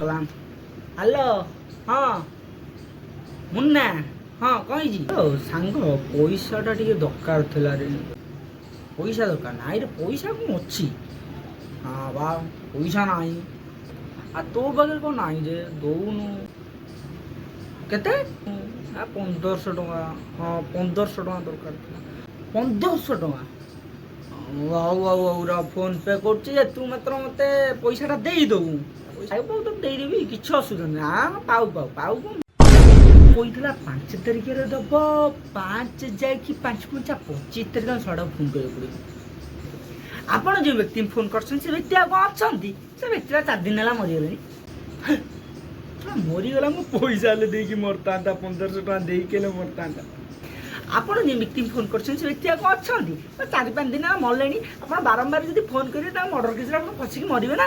कलाम hello हाँ मुन्ना हाँ कहीं सांग पैसाटा टे दरकार थिला रे पैसा दरकार नाई रे पैसा कौन अच्छी हाँ बा पैसा ना आ तो पाखे कौन नाई रे दौनु केते 1500 टका हाँ 1500 टका दरकार था 1500 टका फोन पे कर तू मात्र मत पैसाटा देदबू पैसा पाऊ तो देदेवी किसी असुविधा नहीं हाँ पाऊ पाऊ पाऊ कही 5 तारिख दब 5 जाकि 5 तारिख सड़ा फोन कर आप जो व्यक्ति फोन कर व्यक्ति अच्छा से व्यक्ति 4 दिन है मरीगले मरीगला मो पैसा देकी मरता 1500 टका देके मरता आप जो व्यक्ति फोन कर व्यक्ति अच्छा 4-5 दिन मरले आप बारंबार जो फोन करेंगे मर्डर केस फसिक मरवे ना।